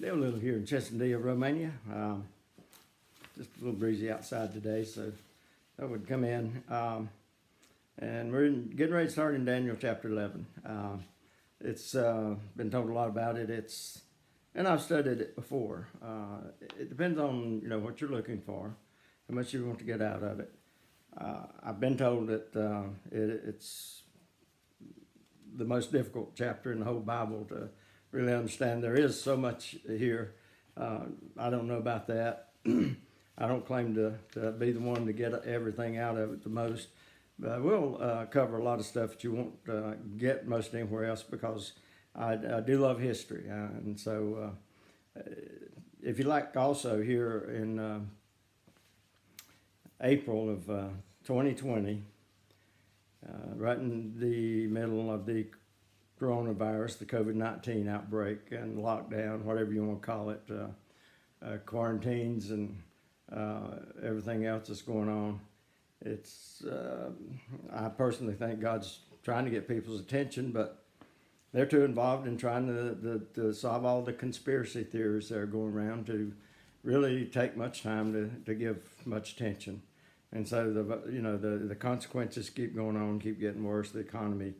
Live a little here in Chesendea, Romania. Just a little breezy outside today, so I would come in. And we're getting ready to start in Daniel chapter 11. It's been told a lot about it. And I've studied it before. It depends on what you're looking for, how much you want to get out of it. I've been told that it's the most difficult chapter in the whole Bible to really understand. There is so much here. I don't know about that. I don't claim to be the one to get everything out of it the most. But we'll cover a lot of stuff that you won't get most anywhere else, because I do love history. And so if you like, also here in April of 2020, right in the middle of the coronavirus, the COVID-19 outbreak and lockdown, whatever you want to call it, quarantines and everything else that's going on. I personally think God's trying to get people's attention, but they're too involved in trying to solve all the conspiracy theories that are going around to really take much time to give much attention. And so the consequences keep going on, keep getting worse, the economy.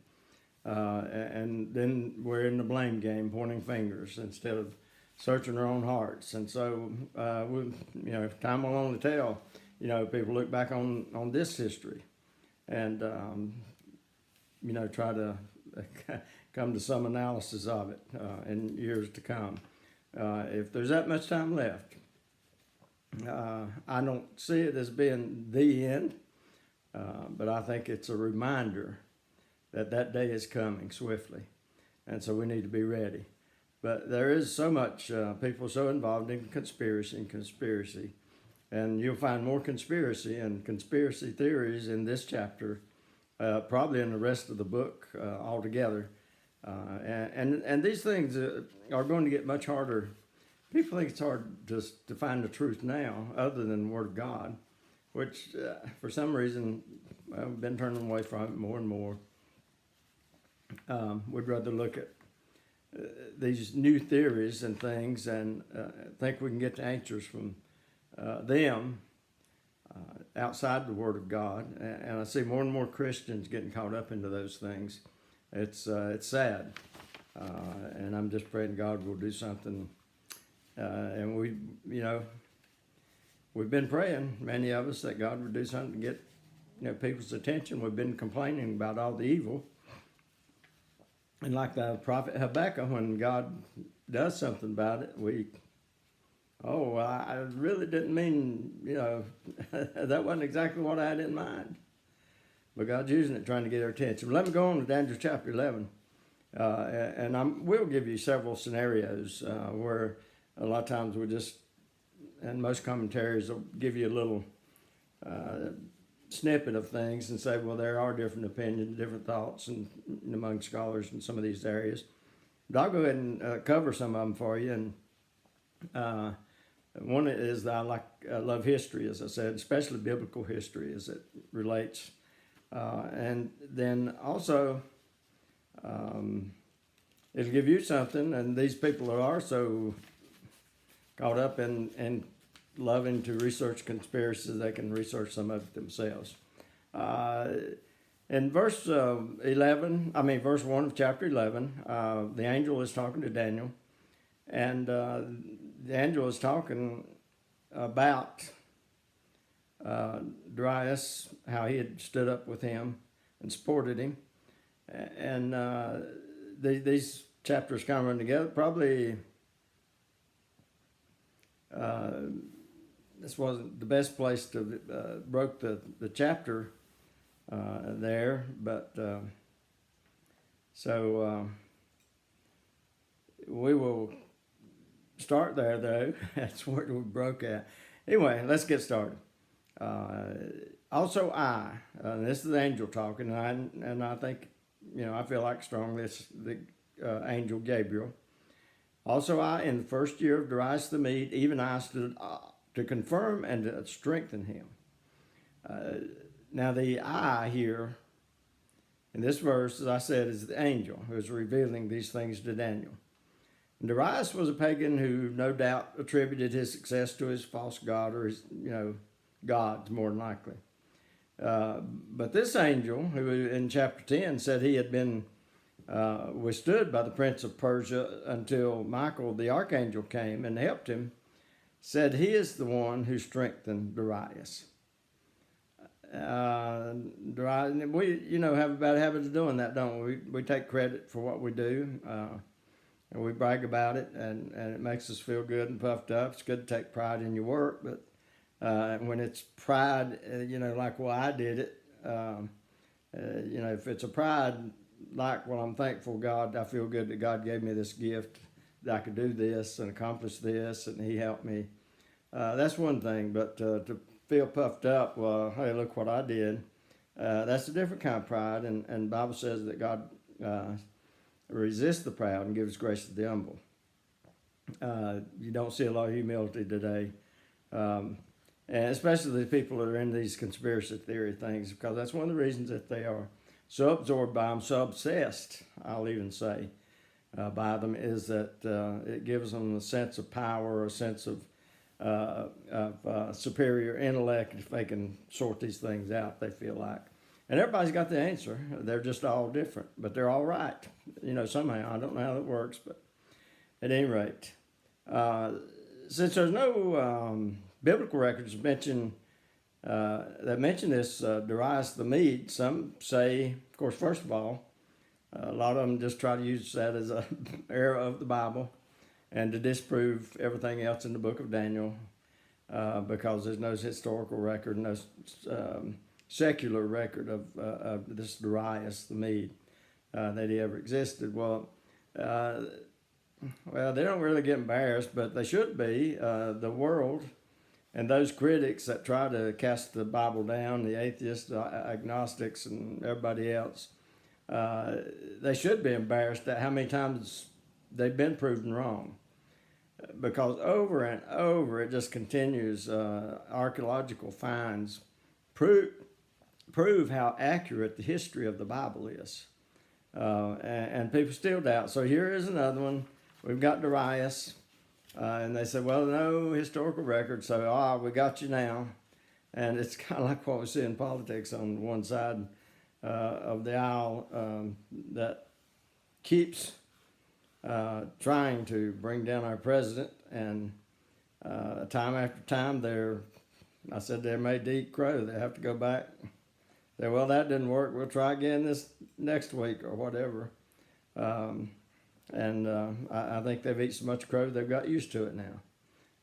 And then we're in the blame game, pointing fingers instead of searching our own hearts. And so, time will only tell. People look back on this history and, try to come to some analysis of it in years to come. If there's that much time left, I don't see it as being the end, but I think it's a reminder that day is coming swiftly, and so we need to be ready. But there is so much, people so involved in conspiracy, and you'll find more conspiracy and conspiracy theories in this chapter, probably in the rest of the book altogether. And these things are going to get much harder. People think it's hard to find the truth now, other than the Word of God, which for some reason I've been turning away from it more and more. We'd rather look at these new theories and things and think we can get the answers from them outside the Word of God. And I see more and more Christians getting caught up into those things. It's sad. And I'm just praying God will do something. And we've been praying, many of us, that God would do something to get people's attention. We've been complaining about all the evil. And like the prophet Habakkuk, when God does something about it, I really didn't mean, that wasn't exactly what I had in mind. But God's using it, trying to get our attention. But let me go on to Daniel chapter 11. And we'll give you several scenarios where a lot of times and most commentaries will give you a little snippet of things and say, well, there are different opinions, different thoughts among scholars in some of these areas. But I'll go ahead and cover some of them for you. And one is that I love history, as I said, especially biblical history as it relates. And then also, it'll give you something, and these people that are so caught up in loving to research conspiracies, they can research some of it themselves. In verse 1 of chapter 11, the angel is talking to Daniel, and the angel is talking about Darius, how he had stood up with him and supported him. And these chapters kind of run together. Probably this wasn't the best place to broke the chapter there, but so we will start there, though. That's where we broke at. Anyway, let's get started. Also this is the angel talking, and I think, I feel like strongly it's the angel Gabriel. Also I, in the first year of Darius the Mede, even I stood to confirm and to strengthen him. Now the I here in this verse, as I said, is the angel who is revealing these things to Daniel. Darius was a pagan who no doubt attributed his success to his false god or his, gods more than likely. But this angel, who in chapter 10 said he had been withstood by the prince of Persia until Michael the archangel came and helped him, said he is the one who strengthened Darius. We, have a bad habit of doing that, don't we? We take credit for what we do, and we brag about it, and it makes us feel good and puffed up. It's good to take pride in your work, but when it's pride, like, well, I did it, if it's a pride, like, well, I'm thankful God, I feel good that God gave me this gift, that I could do this and accomplish this, and he helped me. That's one thing, but to feel puffed up, well, hey, look what I did, that's a different kind of pride, and the Bible says that God resists the proud and gives grace to the humble. You don't see a lot of humility today, and especially the people that are in these conspiracy theory things, because that's one of the reasons that they are so absorbed by them, so obsessed, I'll even say, by them, is that it gives them a sense of power, a sense of superior intellect, if they can sort these things out, they feel like. And everybody's got the answer. They're just all different, but they're all right, somehow. I don't know how that works, but at any rate, since there's no biblical records that mention this Darius the Mede, some say, of course, first of all, a lot of them just try to use that as an era of the Bible and to disprove everything else in the book of Daniel, because there's no historical record, no secular record of this Darius the Mede, that he ever existed. Well, they don't really get embarrassed, but they should be. The world and those critics that try to cast the Bible down, the atheists, the agnostics, and everybody else, they should be embarrassed at how many times they've been proven wrong. Because over and over it just continues, archaeological finds prove how accurate the history of the Bible is. And people still doubt. So here is another one. We've got Darius. And they said, well, no historical record, so we got you now. And it's kind of like what we see in politics on one side of the aisle, that keeps trying to bring down our president. And time after time, they're made to eat crow. They have to go back. Say, well, that didn't work. We'll try again this next week or whatever. I think they've eaten so much crow, they've got used to it now.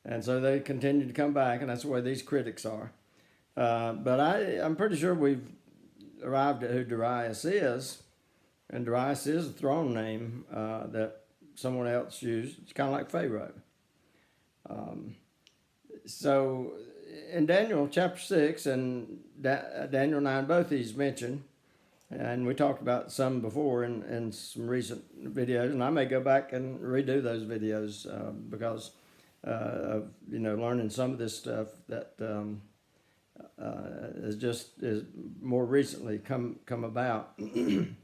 And so they continue to come back, and that's the way these critics are. But I'm pretty sure we've arrived at who Darius is. And Darius is a throne name that someone else used. It's kind of like Pharaoh. So in Daniel chapter 6 and Daniel 9, both these mentioned. And we talked about some before in some recent videos, and I may go back and redo those videos because of learning some of this stuff that is more recently come about. It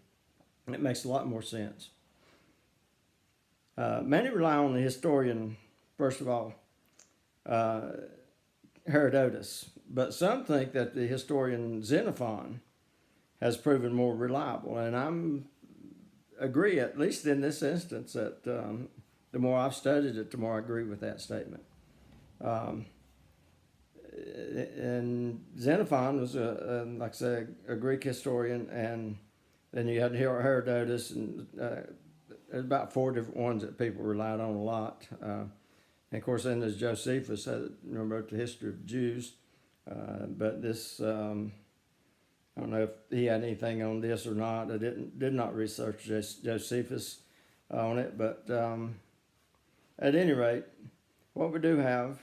makes a lot more sense. Many rely on the historian, first of all, Herodotus, but some think that the historian Xenophon has proven more reliable, and I agree, at least in this instance, that the more I've studied it, the more I agree with that statement. And Xenophon was, like I say, a Greek historian, and then you had Herodotus, and there's about 4 different ones that people relied on a lot. And of course, then there's Josephus, wrote the history of Jews, but this. I don't know if he had anything on this or not. I did not research Josephus on it, but at any rate, what we do have,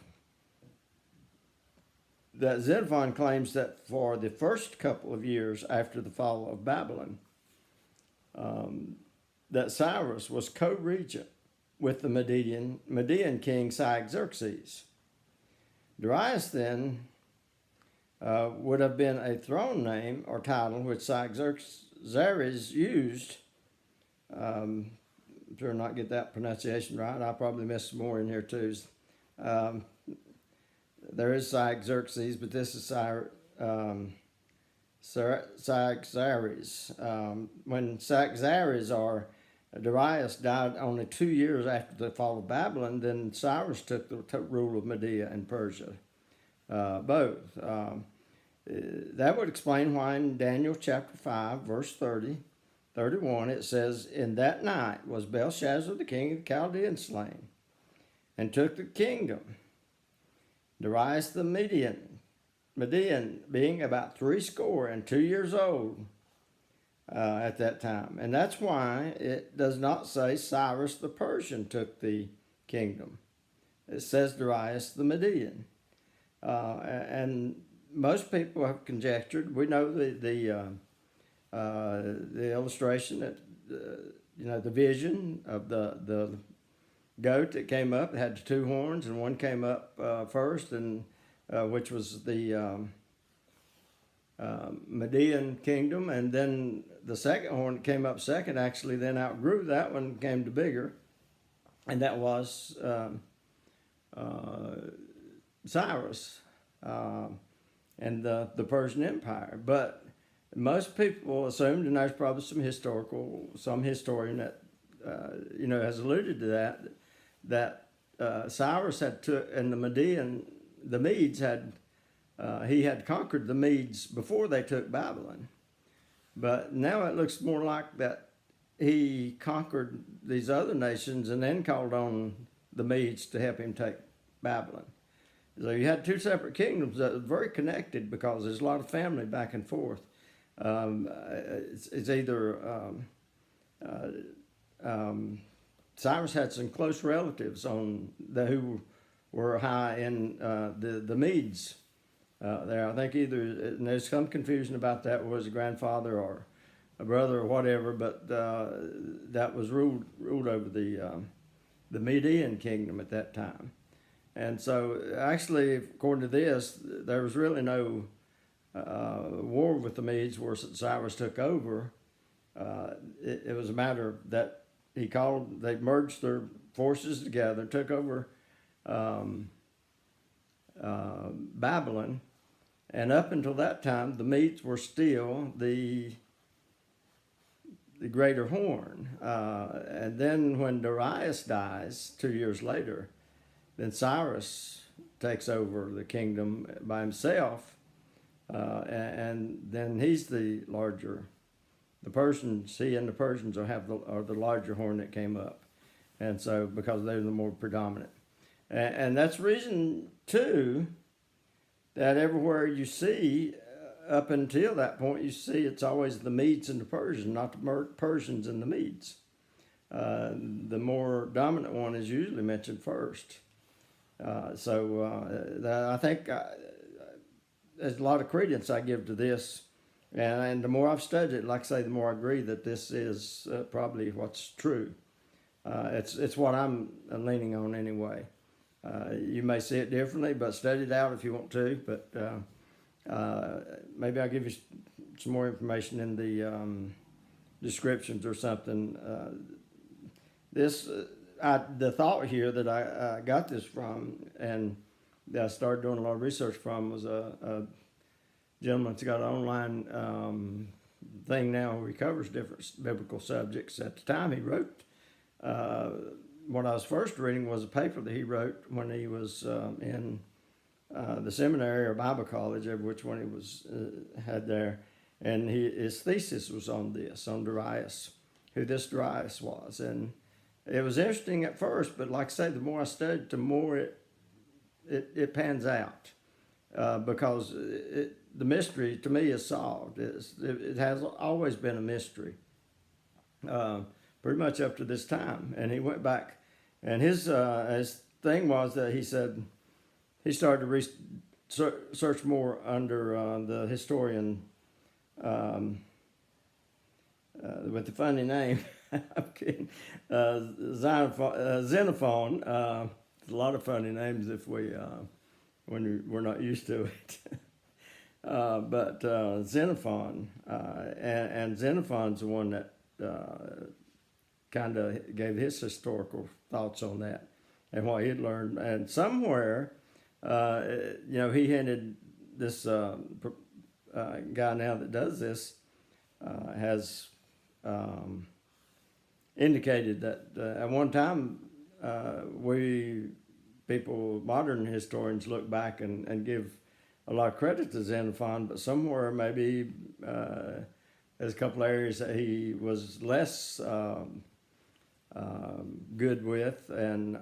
that Xenophon claims that for the first couple of years after the fall of Babylon, that Cyrus was co-regent with the Median king Xerxes. Darius then would have been a throne name or title which Xerxes used sure not get that pronunciation right. I'll probably miss some more in here too. Um, there is Xerxes, but this is Xerxes. When Xerxes or Darius died only 2 years after the fall of Babylon, then Cyrus took the rule of Media and Persia, both. That would explain why in Daniel chapter 5, verse 31, it says, "In that night was Belshazzar the king of the Chaldeans slain, and took the kingdom. Darius the Median being about 62 years old at that time." And that's why it does not say Cyrus the Persian took the kingdom. It says Darius the Median. And most people have conjectured. We know the illustration that the vision of the goat that came up. It had the two horns, and one came up first, and which was the Median kingdom, and then the second horn that came up second actually then outgrew that one, came to bigger, and that was Cyrus and the Persian Empire. But most people assumed, and there's probably some historian that has alluded to that Cyrus had took, and the Medes had he had conquered the Medes before they took Babylon. But now it looks more like that he conquered these other nations and then called on the Medes to help him take Babylon. So you had two separate kingdoms that were very connected because there's a lot of family back and forth. It's either Cyrus had some close relatives who were high in the Medes there. I think either, and there's some confusion about that, was a grandfather or a brother or whatever, but that was ruled over the Median kingdom at that time. And so actually, according to this, there was really no war with the Medes where Cyrus took over. It was a matter that they merged their forces together, took over Babylon, and up until that time, the Medes were still the greater horn. And then when Darius dies 2 years later, then Cyrus takes over the kingdom by himself, and then he's the larger. He and the Persians are the larger horn that came up, and so because they're the more predominant, and that's reason too that everywhere you see up until that point, you see it's always the Medes and the Persians, not the Persians and the Medes. The more dominant one is usually mentioned first. I think there's a lot of credence I give to this, and the more I've studied it, like I say, the more I agree that this is probably what's true. It's what I'm leaning on anyway. You may see it differently, but study it out if you want to. But maybe I'll give you some more information in the descriptions or something. The thought here that I got this from, and that I started doing a lot of research from, was a gentleman that's got an online thing now where he covers different biblical subjects. At the time he wrote, what I was first reading was a paper that he wrote when he was in the seminary or Bible college, which one he was had there, and his thesis was on Darius, who this Darius was, and it was interesting at first, but like I say, the more I studied, the more it pans out, because the mystery to me is solved. It has always been a mystery, pretty much up to this time. And he went back, and his thing was that he said he started to search more under the historian with the funny name. I'm kidding. Xenophon. A lot of funny names if when we're not used to it. But Xenophon, and Xenophon's the one that kind of gave his historical thoughts on that and what he'd learned. And somewhere, he hinted this guy now that does this has indicated that at one time modern historians look back and give a lot of credit to Xenophon, but somewhere maybe there's a couple areas that he was less good with, and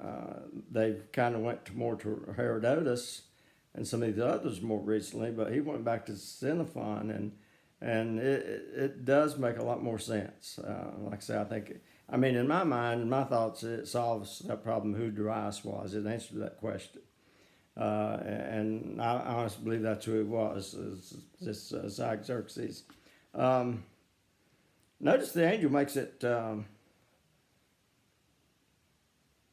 they kind of went more to Herodotus and some of the others more recently, but he went back to Xenophon, and it does make a lot more sense. Like I say, in my mind, in my thoughts, it solves that problem who Darius was. It answers that question. And I honestly believe that's who it was, this Xerxes. Notice the angel makes it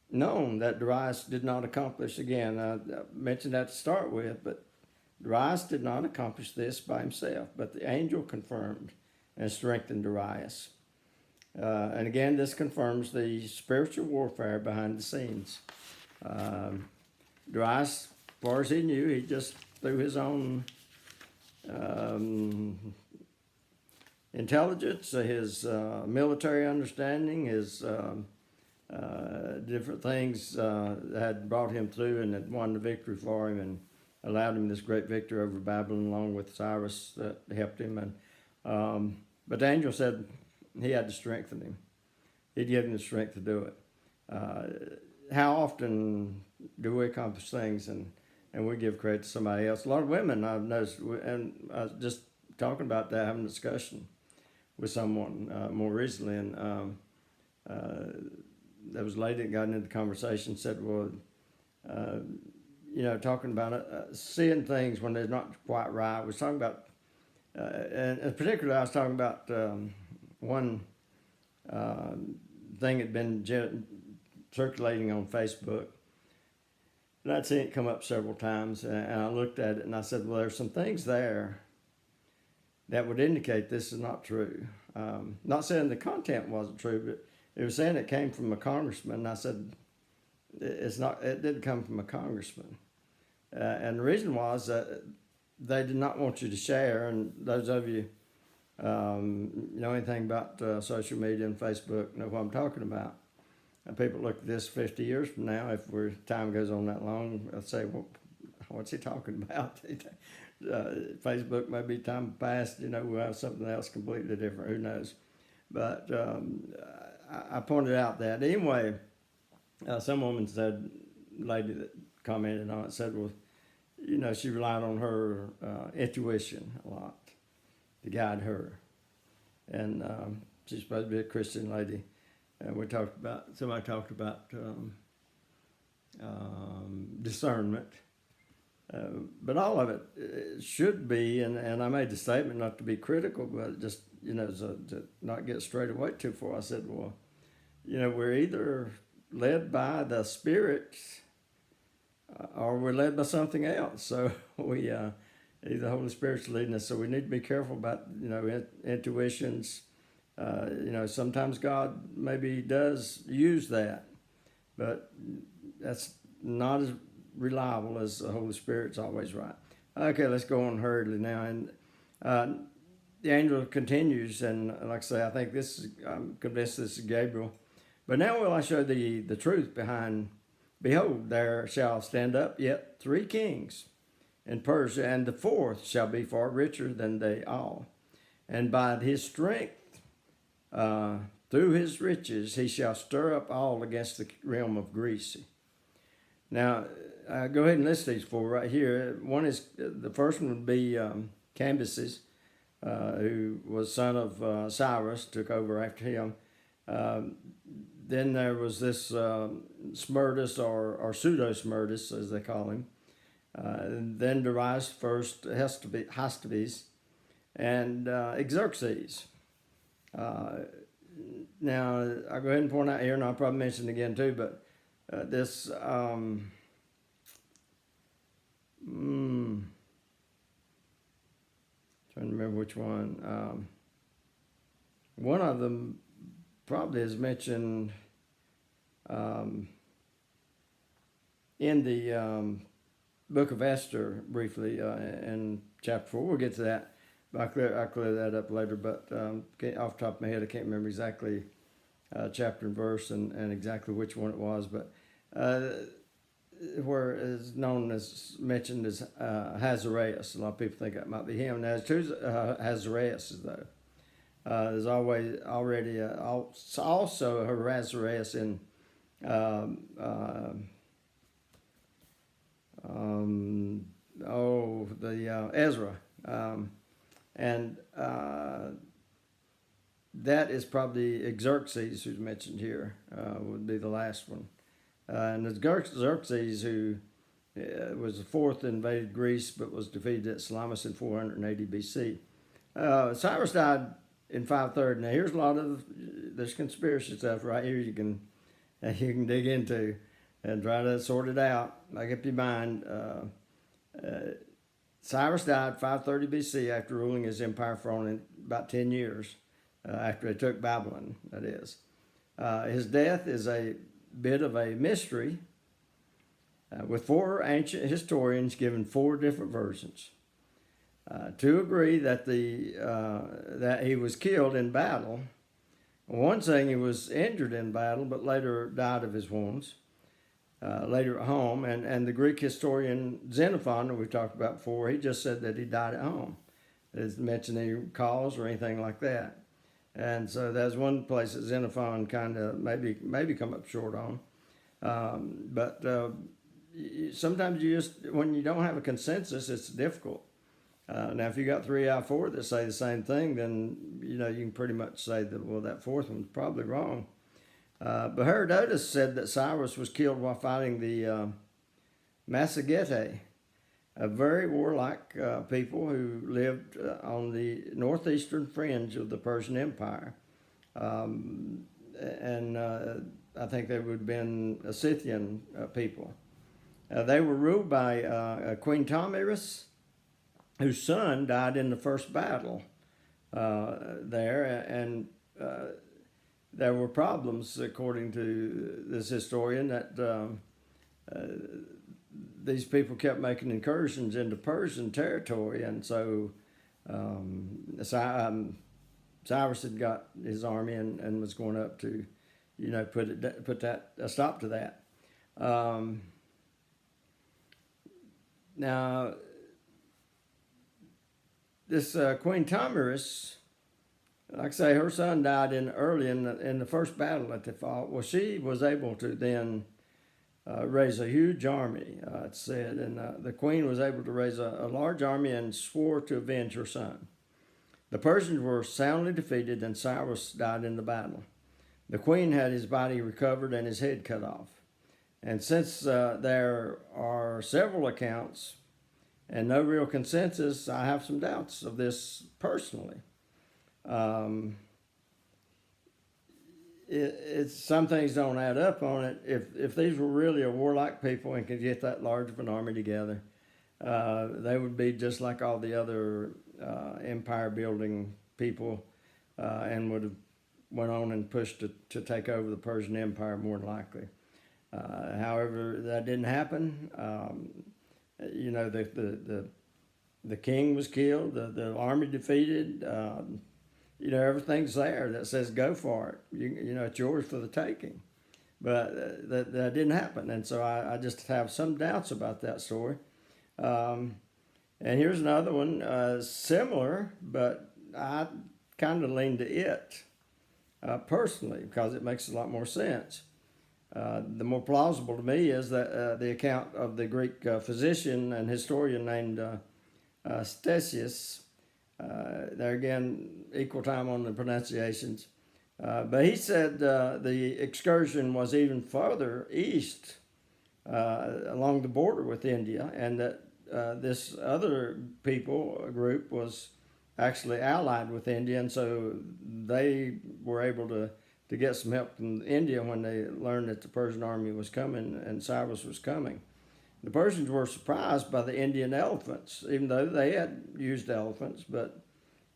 known that Darius did not accomplish, again, I mentioned that to start with, but Darius did not accomplish this by himself, but the angel confirmed and strengthened Darius. And again, this confirms the spiritual warfare behind the scenes. Darius, as far as he knew, he just, through his own intelligence, his military understanding, his different things had brought him through and had won the victory for him and allowed him this great victory over Babylon, along with Cyrus that helped him. But the angel said he had to strengthen him. He'd give him the strength to do it. How often do we accomplish things and we give credit to somebody else? A lot of women, I've noticed, and I was just talking about that, having a discussion with someone more recently, and there was a lady that got into the conversation, said, well, talking about seeing things when they're not quite right. We was talking about, and particularly I was talking about one thing had been circulating on Facebook. And I'd seen it come up several times, and I looked at it and I said, well, there's some things there that would indicate this is not true. Not saying the content wasn't true, but it was saying it came from a congressman. And I said, it didn't come from a congressman. And the reason was that they did not want you to share. And those of you know anything about social media and Facebook know what I'm talking about. And people look at this 50 years from now, if time goes on that long, they'll say, well, what's he talking about? Facebook may be time past, we'll have something else completely different, who knows. But I pointed out that. Anyway, some woman said, lady that commented on it, said, well, she relied on her intuition a lot to guide her. And she's supposed to be a Christian lady. And somebody talked about discernment. But all of it should be, and I made the statement not to be critical, but just, to not get straight away too far. I said, well, we're either led by the Spirit or we're led by something else. So either the Holy Spirit's leading us. So we need to be careful about, intuitions. Sometimes God maybe does use that, but that's not as reliable as the Holy Spirit's always right. Okay, let's go on hurriedly now. And the angel continues, and like I say, I'm convinced this is Gabriel. But now will I show thee the truth behind, behold, there shall stand up yet 3 kings in Persia, and the 4th shall be far richer than they all. And by his strength, through his riches, he shall stir up all against the realm of Greece. Now, go ahead and list these 4 right here. The first one would be Cambyses, who was son of Cyrus, took over after him. Then there was this Smerdis, or Pseudo Smerdis, as they call him. Then Darius first Hystaspes, and Xerxes. Now, I'll go ahead and point out here, and I'll probably mention it again too, but this, trying to remember which one. One of them probably is mentioned in the book of Esther briefly in chapter 4. We'll get to that. I'll clear that up later, but off the top of my head, I can't remember exactly chapter and verse and exactly which one it was, but where is known as mentioned as Ahasuerus. A lot of people think that might be him. Now, it's two Ahasuerus, though. There's already also a Ahasuerus in Ezra. And that is probably Xerxes, who's mentioned here, would be the last one. And it's Xerxes, who was the fourth, invaded Greece, but was defeated at Salamis in 480 BC. Cyrus died in 530. Now, here's a lot of this conspiracy stuff right here you can dig into and try to sort it out. Make up your mind. Cyrus died 530 BC after ruling his empire for only about 10 years, after he took Babylon, that is. His death is a bit of a mystery, with four ancient historians giving four different versions. Two agree that that he was killed in battle. One saying he was injured in battle, but later died of his wounds. Later at home, and the Greek historian Xenophon, that we've talked about before, he just said that he died at home. It doesn't mention any cause or anything like that. And so that's one place that Xenophon kind of maybe come up short on. But sometimes when you don't have a consensus, it's difficult. Now, if you got 3 out of 4 that say the same thing, then you can pretty much say that, well, that fourth one's probably wrong. But Herodotus said that Cyrus was killed while fighting the Massagetae, a very warlike people who lived on the northeastern fringe of the Persian Empire. And I think they would have been a Scythian people. They were ruled by Queen Tomyris, whose son died in the first battle there, and there were problems, according to this historian, that these people kept making incursions into Persian territory, and so Cyrus had got his army and was going up to, put a stop to that. Now, this Queen Tomyris, like I say, her son died early in the first battle that they fought. Well, she was able to then raise a huge army, it's said, and the queen was able to raise a large army and swore to avenge her son. The Persians were soundly defeated, and Cyrus died in the battle. The queen had his body recovered and his head cut off. And since there are several accounts and no real consensus, I have some doubts of this personally. Some things don't add up on it. If these were really a warlike people and could get that large of an army together, they would be just like all the other empire building people, and would have went on and pushed to take over the Persian Empire more than likely. However, that didn't happen. The king was killed, the army defeated. Everything's there that says go for it. It's yours for the taking. But that didn't happen, and so I just have some doubts about that story. And here's another one, similar, but I kind of lean to it personally because it makes a lot more sense. The more plausible to me is that the account of the Greek physician and historian named Theous. There again, equal time on the pronunciations. But he said the excursion was even further east along the border with India, and that this other group was actually allied with India, and so they were able to get some help from India when they learned that the Persian army was coming and Cyrus was coming. The Persians were surprised by the Indian elephants, even though they had used elephants, but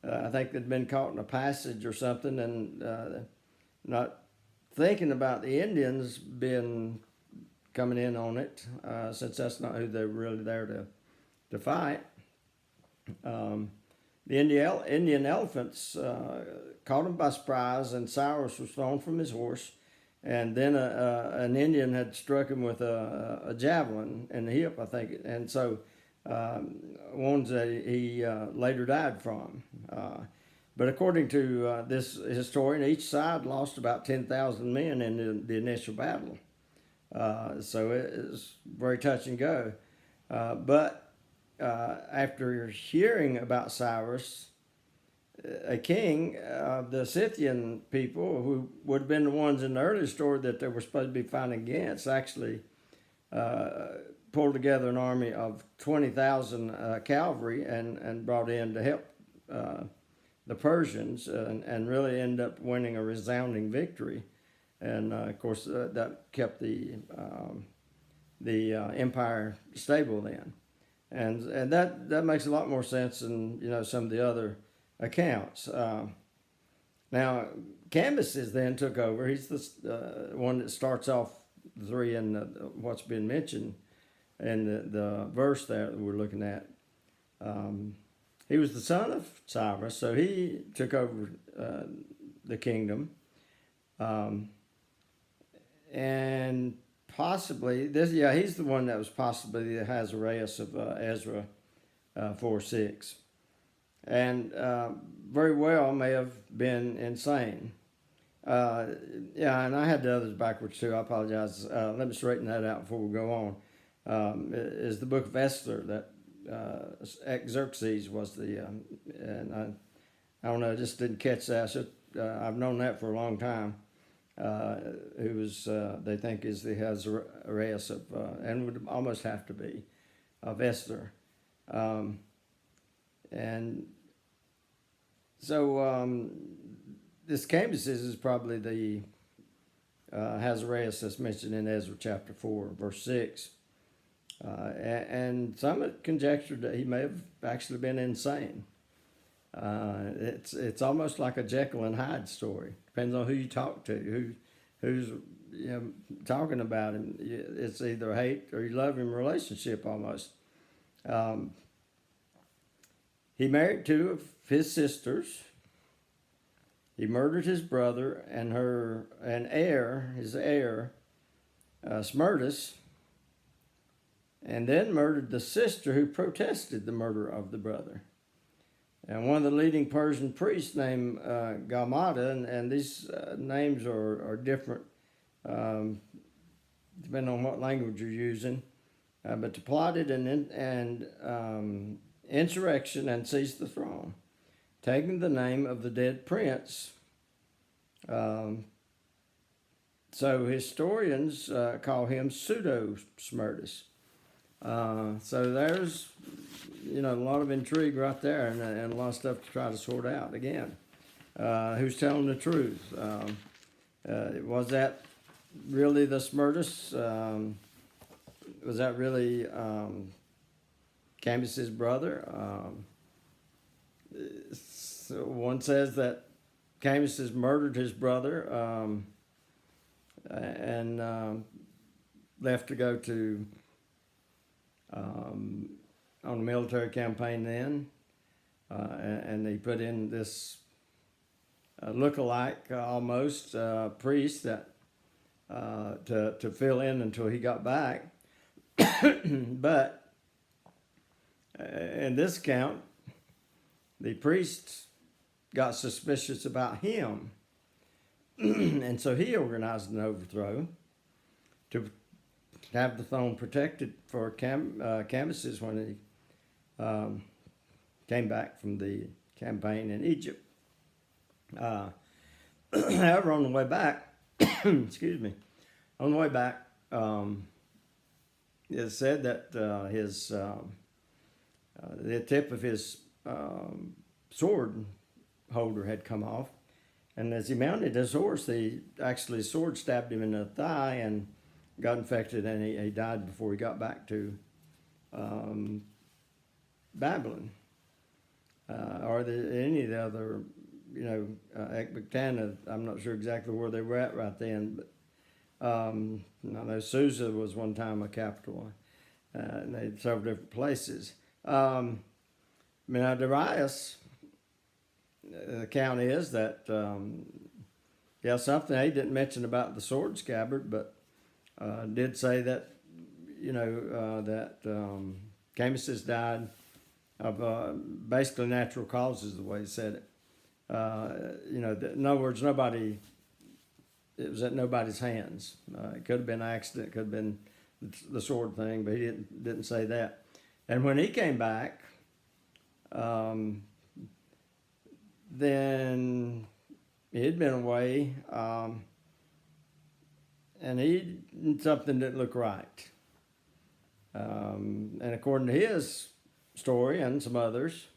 I think they'd been caught in a passage or something, and not thinking about the Indians being coming in on it, since that's not who they're really there to fight. The Indian elephants caught him by surprise, and Cyrus was thrown from his horse, and then an Indian had struck him with a javelin in the hip, I think, and so ones that he later died from. But according to this historian, each side lost about 10,000 men in the initial battle. So it is very touch and go. But after hearing about Cyrus, a king of the Scythian people, who would have been the ones in the early story that they were supposed to be fighting against, actually pulled together an army of 20,000 cavalry and brought in to help the Persians and really ended up winning a resounding victory. And of course, that kept the empire stable then, and that makes a lot more sense than some of the other accounts. Now, Cambyses then took over. He's the one that starts off the three in what's been mentioned in the verse there that we're looking at. He was the son of Cyrus, so he took over the kingdom. And possibly, he's the one that was possibly the Ahasuerus of Ezra 4:6. And very well may have been insane. And I had the others backwards too. I apologize. Let me straighten that out before we go on. Is the book of Esther that Xerxes was and I don't know, I just didn't catch that. I've known that for a long time. Who was they think is the Ahasuerus of, and would almost have to be, of Esther. And so this Cambyses is probably the Ahasuerus that's mentioned in Ezra chapter 4, verse 6. And some have conjectured that he may have actually been insane. It's almost like a Jekyll and Hyde story. Depends on who you talk to, who's talking about him. It's either a hate or you love him relationship almost. He married two of his sisters. He murdered his brother and his heir, Smerdis, and then murdered the sister who protested the murder of the brother. And one of the leading Persian priests named Galmada, and these names are different depending on what language you're using, but to plotted an insurrection and seized the throne, taking the name of the dead prince. So historians call him Pseudo Smerdis. So there's a lot of intrigue right there, and a lot of stuff to try to sort out. Again, who's telling the truth? Was that really the Smerdis? Was that really Cambyses' brother? So one says that Cambyses murdered his brother and left to go to on a military campaign then, and he put in this look-alike almost priest that to fill in until he got back. But in this account, the priests got suspicious about him, and so he organized an overthrow to have the throne protected for Cambyses when he came back from the campaign in Egypt. However, on the way back, excuse me, on the way back, it said that the tip of his sword holder had come off, and as he mounted his horse, his sword stabbed him in the thigh and got infected, and he died before he got back to Babylon. Or any of the other Ecbatana, I'm not sure exactly where they were at right then, but I know Susa was one time a capital, and they had several different places. Darius, the account is that, something he didn't mention about the sword scabbard, but did say that, Cambyses died of basically natural causes, the way he said it. In other words, it was at nobody's hands. It could have been an accident, it could have been the sword thing, but he didn't say that. And when he came back, then he'd been away, and something didn't look right. And according to his story and some others,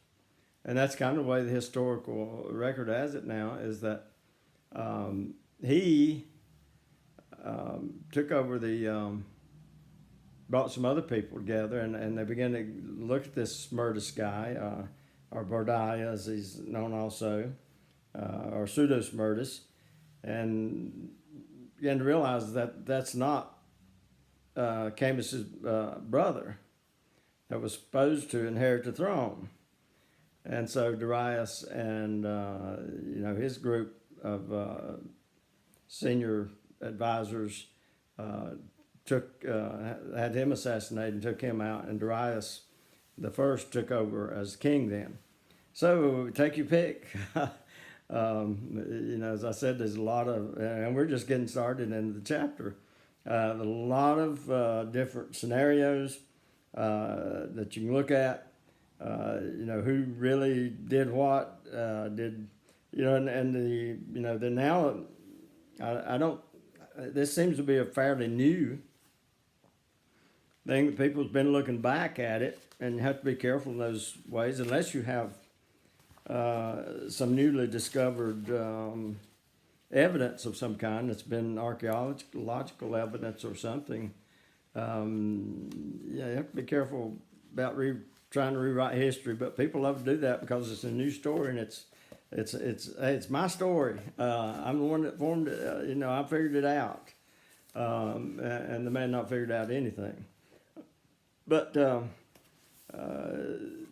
and that's kind of the way the historical record has it now, is that he took over brought some other people together, and they began to look at this Smerdis guy, or Bardai as he's known also, or Pseudo Smerdis, and began to realize that that's not Cambyses' brother that was supposed to inherit the throne. And so Darius and his group of senior advisors had him assassinated and took him out, and Darius the first took over as king then. So take your pick. As I said, there's a lot of, and we're just getting started in the chapter. A lot of different scenarios that you can look at. Who really did what, this seems to be a fairly new thing that people's been looking back at it, and you have to be careful in those ways unless you have some newly discovered evidence of some kind that's been archaeological evidence or something. You have to be careful about trying to rewrite history, but people love to do that because it's a new story, and it's my story. I'm the one that formed it. I figured it out, and the man not figured out anything. But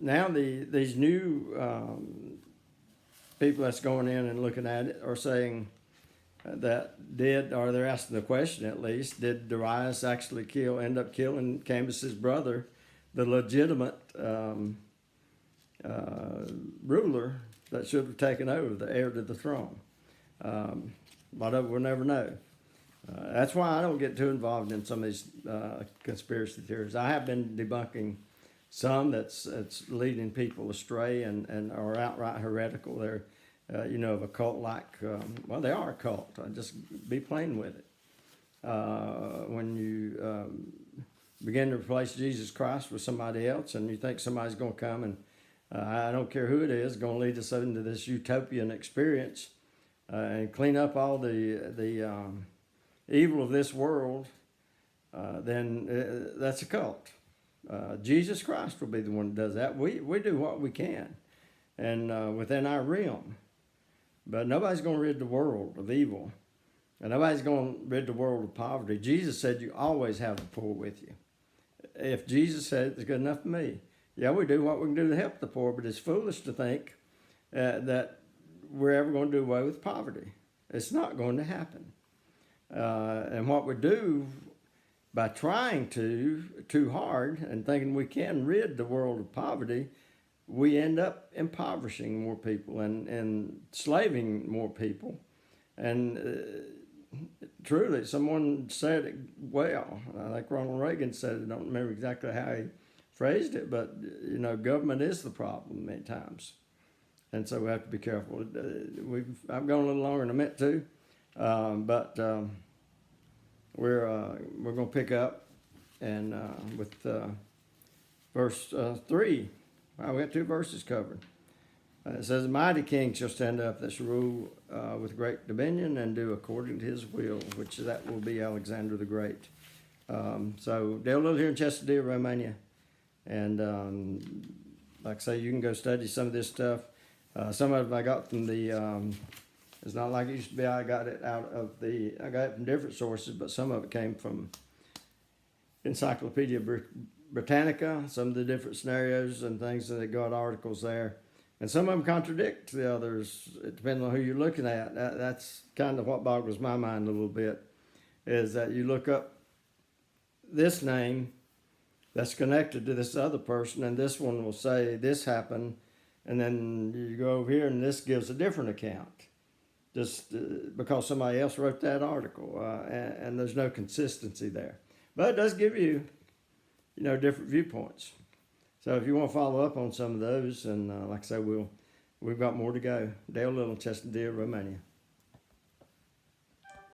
now these new people that's going in and looking at it are saying that they're asking the question at least, did Darius actually end up killing Cambyses' brother, the legitimate ruler that should have taken over, the heir to the throne? A lot of it we'll never know. That's why I don't get too involved in some of these conspiracy theories. I have been debunking some that's leading people astray and are outright heretical. They're, of a cult-like, they are a cult. I just be plain with it. When you begin to replace Jesus Christ with somebody else, and you think somebody's going to come and I don't care who it is, going to lead us into this utopian experience and clean up all the evil of this world, then that's a cult. Jesus Christ will be the one that does that. We do what we can, and within our realm. But nobody's going to rid the world of evil, and nobody's going to rid the world of poverty. Jesus said you always have the poor with you. If Jesus said it's good enough for me, yeah, we do what we can do to help the poor, but it's foolish to think that we're ever going to do away with poverty. It's not going to happen. And what we do by trying too hard and thinking we can rid the world of poverty, we end up impoverishing more people and enslaving more people. And truly, someone said it well. I think Ronald Reagan said it. I don't remember exactly how he phrased it, but government is the problem many times, and so we have to be careful. I've gone a little longer than I meant to, but we're going to pick up and with verse 3. Wow, we have 2 verses covered. It says, "A mighty king shall stand up that shall rule with great dominion and do according to his will," which that will be Alexander the Great. So they'll live here in Chesterfield, Romania. And like I say, you can go study some of this stuff. Some of them I got from the, it's not like it used to be, I got it from different sources, but some of it came from Encyclopedia Britannica, some of the different scenarios and things, and they got articles there. And some of them contradict the others, depending on who you're looking at. That's kind of what boggles my mind a little bit, is that you look up this name that's connected to this other person, and this one will say this happened, and then you go over here and this gives a different account, just because somebody else wrote that article, and there's no consistency there. But it does give you, different viewpoints. So if you want to follow up on some of those, and like I say, we've got more to go. Dale Little, Chesterfield, Romania.